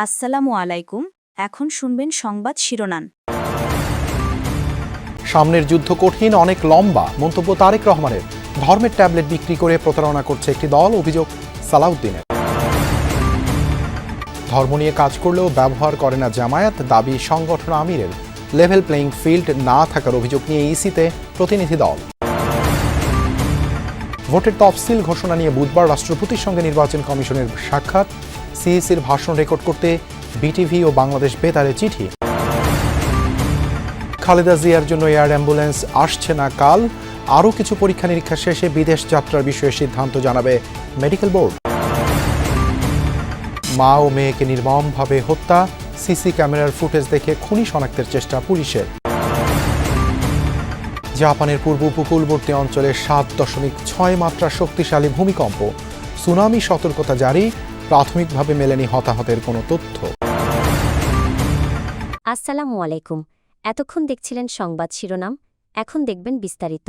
আসসালামু আলাইকুম। এখন শুনবেন সংবাদ শিরোনাম। সামনের যুদ্ধ কঠিন, অনেক লম্বা, মন্তব্য তারেক রহমানের। ধর্মের ট্যাবলেট বিক্রি করে প্রতারণা করছে একটি দল, অভিযোগ সালাউদ্দিনের। ধর্ম নিয়ে কাজ করলেও ব্যবহার করে না জামায়াত, দাবি সংগঠন আমিরের। লেভেল প্লেইং ফিল্ড না থাকার অভিযোগ নিয়ে ইসিতে প্রতিনিধি দল। ভোটের তফসিল ঘোষণা নিয়ে বুধবার রাষ্ট্রপতির সঙ্গে নির্বাচন কমিশনের সাক্ষাৎ। সিইসির ভাষণ রেকর্ড করতে বিটিভি ও বাংলাদেশ বেতারে চিঠি। খালেদা জিয়ার জন্য এয়ার অ্যাম্বুলেন্স আসছে না কাল। আরও কিছু পরীক্ষা নিরীক্ষা শেষে বিদেশ যাত্রার বিষয়ে সিদ্ধান্ত জানাবে মেডিকেল বোর্ড। মা ও মেয়েকে নির্মমভাবে হত্যা, সিসি ক্যামেরার ফুটেজ দেখে খুনি শনাক্তের চেষ্টা পুলিশের। জাপানের পূর্ব উপকূলবর্তী অঞ্চলে 7.6 মাত্রা শক্তিশালী ভূমিকম্প, সুনামি সতর্কতা জারি। প্রাথমিকভাবে মেলেনি হতাহতের কোনো তথ্য। আসসালামু আলাইকুম। এতক্ষণ দেখছিলেন সংবাদ শিরোনাম, এখন দেখবেন বিস্তারিত।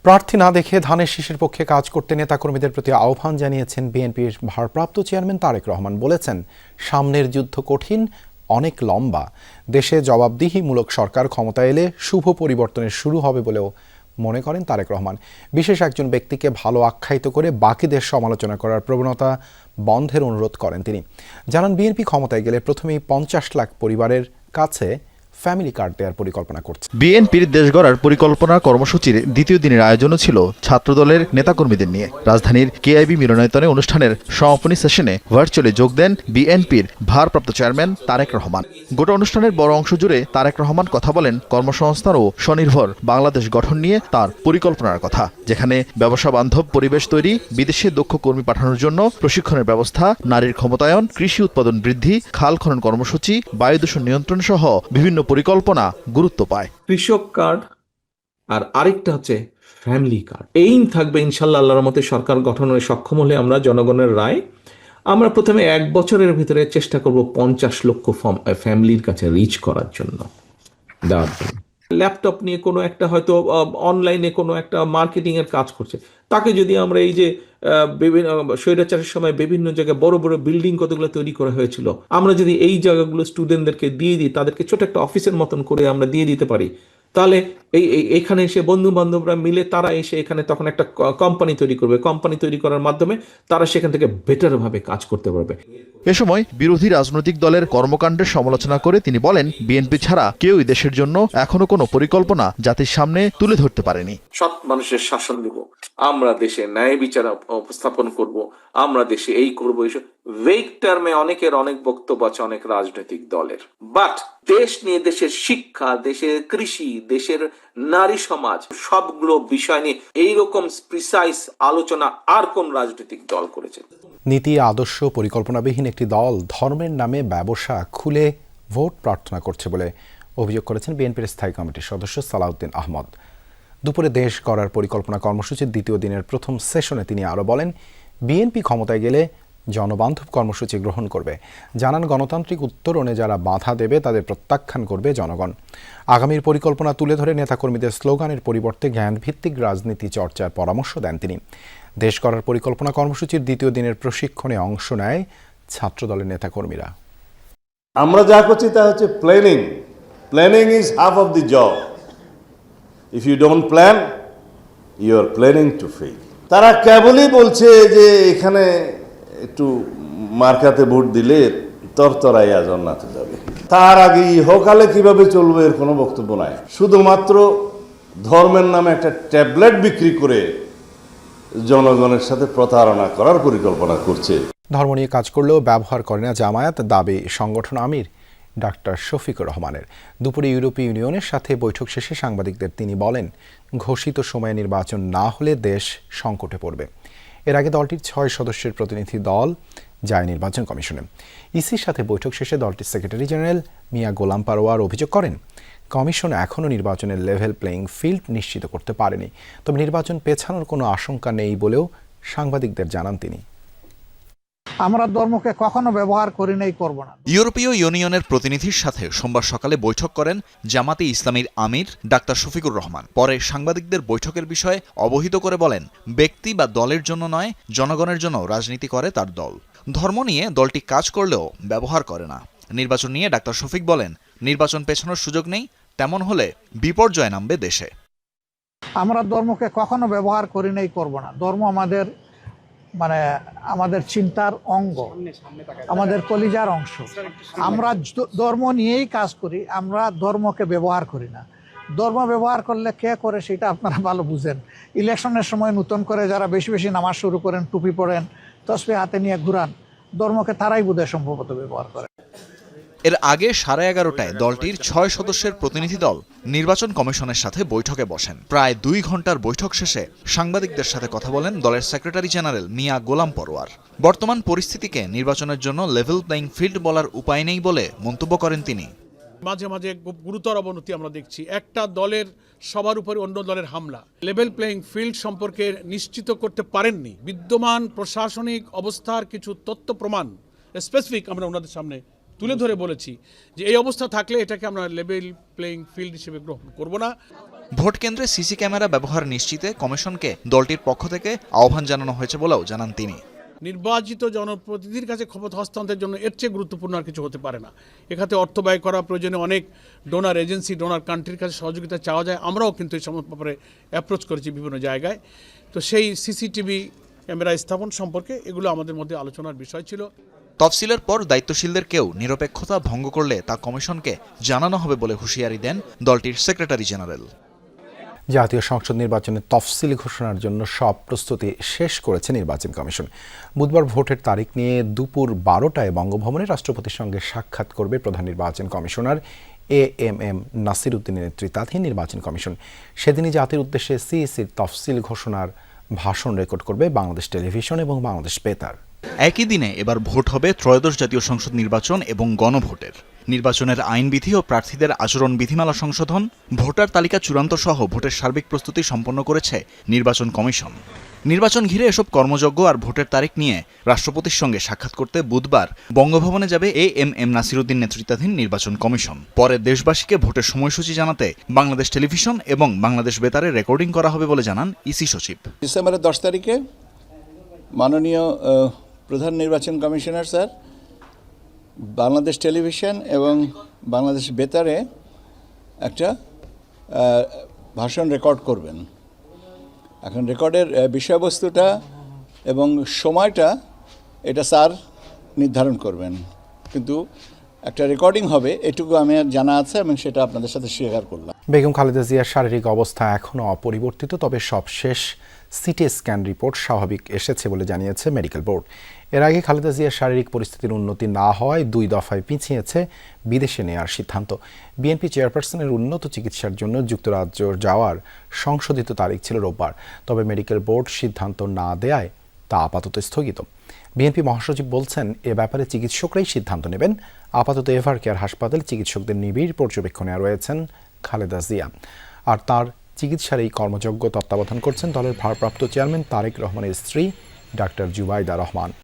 প্রার্থী না দেখে ধানের শীষের পক্ষে কাজ করতে নেতাকর্মীদের প্রতি আহ্বান জানিয়েছেন বিএনপির ভারপ্রাপ্ত চেয়ারম্যান তারেক রহমান। বলেছেন, সামনের যুদ্ধ কঠিন, অনেক লম্বা। দেশে জবাবদিহিমূলক সরকার ক্ষমতা এলে শুভ পরিবর্তনের শুরু হবে বলেও মনে করেন তারেক রহমান। বিশেষ একজন ব্যক্তিকে ভালো আখ্যায়িত করে বাকিদের সমালোচনা করার প্রবণতা বন্ধের অনুরোধ করেন তিনি। জানান, বিএনপি ক্ষমতায় গেলে প্রথমেই 50 লাখ পরিবারের কাছে ফ্যামিলি কার্ড দেওয়ার পরিকল্পনা করছে। বিএনপির দেশ গড়ার পরিকল্পনা কর্মসূচির দ্বিতীয় দিনের আয়োজনও ছিল ছাত্রদলের নেতাকর্মীদের নিয়ে। রাজধানীর কেআইবি মিলনায়তনে অনুষ্ঠানের সমাপনী সেশনে ভার্চুয়ালি যোগ দেন বিএনপির ভারপ্রাপ্ত চেয়ারম্যান তারেক রহমান। গোটা অনুষ্ঠানের বড় অংশ জুড়ে তারেক রহমান কথা বলেন কর্মসংস্থান ও স্বনির্ভর বাংলাদেশ গঠন নিয়ে তার পরিকল্পনার কথা, যেখানে ব্যবসা বান্ধব পরিবেশ তৈরি, বিদেশে দক্ষ কর্মী পাঠানোর জন্য প্রশিক্ষণের ব্যবস্থা, নারীর ক্ষমতায়ন, কৃষি উৎপাদন বৃদ্ধি, খাল খনন কর্মসূচি, বায়ু দূষণ নিয়ন্ত্রণ সহ বিভিন্ন পরিকল্পনা গুরুত্ব পায়। কৃষক কার্ড আর আরেকটা হচ্ছে ফ্যামিলি কার্ড। এইম থাকবে ইনশাল্লাহ আল্লাহর মতে সরকার গঠনে সক্ষম হলে আমরা জনগণের রায় আমরা প্রথমে 1 বছরের ভিতরে চেষ্টা করব 50 লক্ষ ফ্যামিলির কাছে রিচ করার জন্য দেওয়ার জন্য। ল্যাপটপ নিয়ে কোনো একটা হয়তো অনলাইনে কোনো একটা মার্কেটিং এর কাজ করছে, তাকে যদি আমরা এই যে বিভিন্ন স্বৈরাচারের সময় বিভিন্ন জায়গায় বড় বড় বিল্ডিং কতগুলো তৈরি করা হয়েছিল, আমরা যদি এই জায়গাগুলো স্টুডেন্টদেরকে দিয়ে দিই, তাদেরকে ছোট একটা অফিসের মতন করে আমরা দিয়ে দিতে পারি, তাহলে এখানে এসে বন্ধু বান্ধবরা মিলে তারা এসে এখানে তখন একটা কোম্পানি তৈরি করবে। কোম্পানি তৈরি করার মাধ্যমে তারা সেখান থেকে বেটারভাবে কাজ করতে পারবে। এ সময় বিরোধী রাজনৈতিক দলের কর্মকাণ্ডের সমালোচনা করে তিনি বলেন, বিএনপি ছাড়া কেউই দেশের জন্য এখনো কোনো পরিকল্পনা জাতির সামনে তুলে ধরতে পারেনি। সৎ মানুষের শাসন দিব, আমরা দেশে ন্যায় বিচার উপস্থাপন করব, আমরা দেশে এই করবো, এইসব ভেগ টার্মে অনেকের অনেক বক্তব্য আছে অনেক রাজনৈতিক দলের। বাট দেশ নিয়ে, দেশের শিক্ষা, দেশের কৃষি, দেশের নারী সমাজ, সবগুলো বিষয় নিয়ে এইরকম প্রিসাইজ আলোচনা আর কোন রাজনৈতিক দল করেছে? নীতি আদর্শ পরিকল্পনাবিহীন একটি দল ধর্মের নামে ব্যবসা খুলে ভোট প্রার্থনা করছে বলে অভিযোগ করেছেন বিএনপির স্থায়ী কমিটির সদস্য সালাউদ্দিন আহমদ। দুপুরে দেশ গড়ার পরিকল্পনা কর্মসূচির দ্বিতীয় দিনের প্রথম সেশনে তিনি আরও বলেন, বিএনপি ক্ষমতায় গেলে জনবান্ধব কর্মসূচি গ্রহণ করবে। জানান, গণতান্ত্রিক উত্তরণে যারা বাধা দেবে তাদের প্রত্যাখ্যান করবে জনগণ। আগামীর পরিকল্পনা তুলে ধরে নেতাকর্মীদের স্লোগানের পরিবর্তে জ্ঞানভিত্তিক রাজনীতি চর্চার পরামর্শ দেন তিনি। দেশ গড়ার পরিকল্পনা কর্মসূচির দ্বিতীয় দিনের প্রশিক্ষণে অংশ নেয় ছাত্রদলের নেতাকর্মীরা। আমরা যা করছি তা হচ্ছে planning. Planning is half of the job. If you don't plan, you are planning to fail. তারা কেবলই বলছে যে এখানে একটু মার্কাতে ভোট দিলে তরতরাইয়া জান্নাতে যাবে, তার আগে ইহকালে কিভাবে চলবে এর কোনো বক্তব্য নাই। শুধুমাত্র ধর্মের নামে একটা ট্যাবলেট বিক্রি করে জনগণের সাথে প্রতারণা করার পরিকল্পনা করছে। ধর্ম নিয়ে কাজ করলেও ব্যবহার করে না জামায়াত, দাবি সংগঠন আমির ডাক্তার শফিকুর রহমানের। দুপুরে ইউরোপীয় ইউনিয়নের সাথে বৈঠক শেষে সাংবাদিকদের তিনি বলেন, ঘোষিত সময়ে নির্বাচন না হলে দেশ সংকটে পড়বে। এর আগে দলটির 6 সদস্যের প্রতিনিধি দল যায় নির্বাচন কমিশনে। ইসির সাথে বৈঠক শেষে দলটির সেক্রেটারি জেনারেল মিয়া গোলাম পারোয়ার অভিযোগ করেন, কমিশন এখনও নির্বাচনের লেভেল প্লেইং ফিল্ড নিশ্চিত করতে পারেনি। তবে নির্বাচন পেছানোর কোনো আশঙ্কা নেই বলেও সাংবাদিকদের জানান তিনি। আমরা ধর্মকে কখনো ব্যবহার করি নাই, করব না। ইউরোপীয় ইউনিয়নের প্রতিনিধির সাথে সোমবার সকালে বৈঠক করেন জামাতে ইসলামীর আমির ডাক্তার শফিকুর রহমান। পরে সাংবাদিকদের বৈঠকের বিষয়ে অবহিত করে বলেন, ব্যক্তি বা দলের জন্য নয়, জনগণের জন্য রাজনীতি করে তার দল। ধর্ম নিয়ে দলটি কাজ করলেও ব্যবহার করে না। নির্বাচন নিয়ে ডাক্তার শফিক বলেন, নির্বাচন পেছানোর সুযোগ নেই, তেমন হলে বিপর্যয় নামবে দেশে। আমরা ধর্মকে কখনো ব্যবহার করি নাই, করব না। ধর্ম আমাদের চিন্তার অঙ্গ, আমাদের কলিজার অংশ। আমরা ধর্ম নিয়েই কাজ করি, আমরা ধর্মকে ব্যবহার করি না। ধর্ম ব্যবহার করলে কে করে সেটা আপনারা ভালো বুঝেন। ইলেকশনের সময় নতুন করে যারা বেশি বেশি নামাজ শুরু করেন, টুপি পরেন, তসবিহ হাতে নিয়ে ঘুরান, ধর্মকে তারাই বোধহয় সম্ভবত ব্যবহার করে। এর আগে 11:30টায় দলটির 6 সদস্যের প্রতিনিধি দল নির্বাচন কমিশনের সাথে বৈঠকে বসেন। প্রায় 2 ঘন্টার বৈঠক শেষে সাংবাদিকদের সাথে কথা বলেন দলের সেক্রেটারি জেনারেল মিয়া গোলাম পরোয়ার। বর্তমান পরিস্থিতিকে নির্বাচনের জন্য লেভেল প্লেইং ফিল্ড বলার উপায় নেই বলে মন্তব্য করেন তিনি। মাঝে মাঝে খুব গুরুতর অবনতি আমরা দেখছি। একটা দলের সবার উপরে অন্য দলের হামলা। লেভেল প্লেইং ফিল্ড সম্পর্কে নিশ্চিত করতে পারেননি। বিদ্যমান প্রশাসনিক অবস্থার কিছু তথ্য প্রমাণ স্পেসিফিক আমরা ওনাদের সামনে তুলে ধরে বলেছি যে এই অবস্থা থাকলে এটাকে আমরা লেভেল প্লেইং ফিল্ড হিসেবে গ্রহণ করব না। ভোট কেন্দ্রে সিসি ক্যামেরা ব্যবহার নিশ্চিতে কমিশনকে দলটির পক্ষ থেকে আহ্বান জানানো হয়েছে বলেও জানান তিনি। নির্বাচিত জনপ্রতিনিধির কাছে ক্ষমতা হস্তান্তরের জন্য এর চেয়ে গুরুত্বপূর্ণ আর কিছু হতে পারে না। এখানে অর্থ ব্যয় করা প্রয়োজনে অনেক ডোনার এজেন্সি, ডোনার কান্ট্রির কাছে সহযোগিতা চাওয়া যায়। আমরাও কিন্তু এই সমস্ত ব্যাপারে অ্যাপ্রোচ করেছি বিভিন্ন জায়গায়। তো সেই সিসিটিভি ক্যামেরা স্থাপন সম্পর্কে এগুলো আমাদের মধ্যে আলোচনার বিষয় ছিল। তফসিলের পর দায়িত্বশীলদের কেউ নিরপেক্ষতা ভঙ্গ করলে তা কমিশনকে জানানো হবে বলে হুঁশিয়ারি দেন দলটির সেক্রেটারি জেনারেল। জাতীয় সংসদ নির্বাচনের তফসিল ঘোষণার জন্য সব প্রস্তুতি শেষ করেছে নির্বাচন কমিশন। বুধবার ভোটের তারিখ নিয়ে দুপুর 12টায় বঙ্গভবনে রাষ্ট্রপতির সঙ্গে সাক্ষাৎ করবে প্রধান নির্বাচন কমিশনার AMM নাসির উদ্দিনের নেতৃত্বাধীন নির্বাচন কমিশন। সেদিনই জাতির উদ্দেশ্যে সিইসির তফসিল ঘোষণার ভাষণ রেকর্ড করবে বাংলাদেশ টেলিভিশন এবং বাংলাদেশ বেতার। একই দিনে এবার ভোট হবে ত্রয়োদশ জাতীয় সংসদ নির্বাচন এবং গণভোটের। নির্বাচনের আইনবিধি ও প্রার্থীদের আচরণ বিধিমালা সংশোধন, ভোটার তালিকা চূড়ান্ত সহ ভোটের সার্বিক প্রস্তুতি সম্পন্ন করেছে নির্বাচন কমিশন। নির্বাচন ঘিরে এসব কর্মযজ্ঞ আর ভোটের তারিখ নিয়ে রাষ্ট্রপতির সঙ্গে সাক্ষাৎ করতে বুধবার বঙ্গভবনে যাবে AMM নাসির উদ্দিন নেতৃত্বাধীন নির্বাচন কমিশন। পরে দেশবাসীকে ভোটের সময়সূচি জানাতে বাংলাদেশ টেলিভিশন এবং বাংলাদেশ বেতারে রেকর্ডিং করা হবে বলে জানান ইসি সচিব। ডিসেম্বরের 10 তারিখে মাননীয় প্রধান নির্বাচন কমিশনার স্যার বাংলাদেশ টেলিভিশন এবং বাংলাদেশ বেতারে একটা ভাষণ রেকর্ড করবেন। এখন রেকর্ডের বিষয়বস্তুটা এবং সময়টা এটা স্যার নির্ধারণ করবেন, কিন্তু একটা রেকর্ডিং হবে এটুকু আমার জানা আছে এবং সেটা আপনাদের সাথে শেয়ার করলাম। বেগম খালেদা জিয়ার শারীরিক অবস্থা এখনও অপরিবর্তিত, তবে সবশেষ সিটি স্ক্যান রিপোর্ট স্বাভাবিক এসেছে বলে জানিয়েছে মেডিকেল বোর্ড। এর আগে খালেদা জিয়ার শারীরিক পরিস্থিতির উন্নতি না হওয়ায় 2 দফায় পিছিয়েছে বিদেশে নেওয়ার সিদ্ধান্ত। বিএনপি চেয়ারপারসনের উন্নত চিকিৎসার জন্য যুক্তরাজ্য যাওয়ার সংশোধিত তারিখ ছিল রোববার, তবে মেডিকেল বোর্ড সিদ্ধান্ত না দেয়ায় তা আপাতত স্থগিত। বিএনপি মহাসচিব বলছেন, এ ব্যাপারে চিকিৎসকরাই সিদ্ধান্ত নেবেন। আপাতত এভার কেয়ার হাসপাতাল চিকিৎসকদের নিবিড় পর্যবেক্ষণে রয়েছেন খালেদা জিয়া, আর তার চিকিৎসার এই কর্মযজ্ঞ তত্ত্বাবধান করছেন দলের ভারপ্রাপ্ত চেয়ারম্যান তারেক রহমানের স্ত্রী ডাক্তার জুবাইদা রহমান।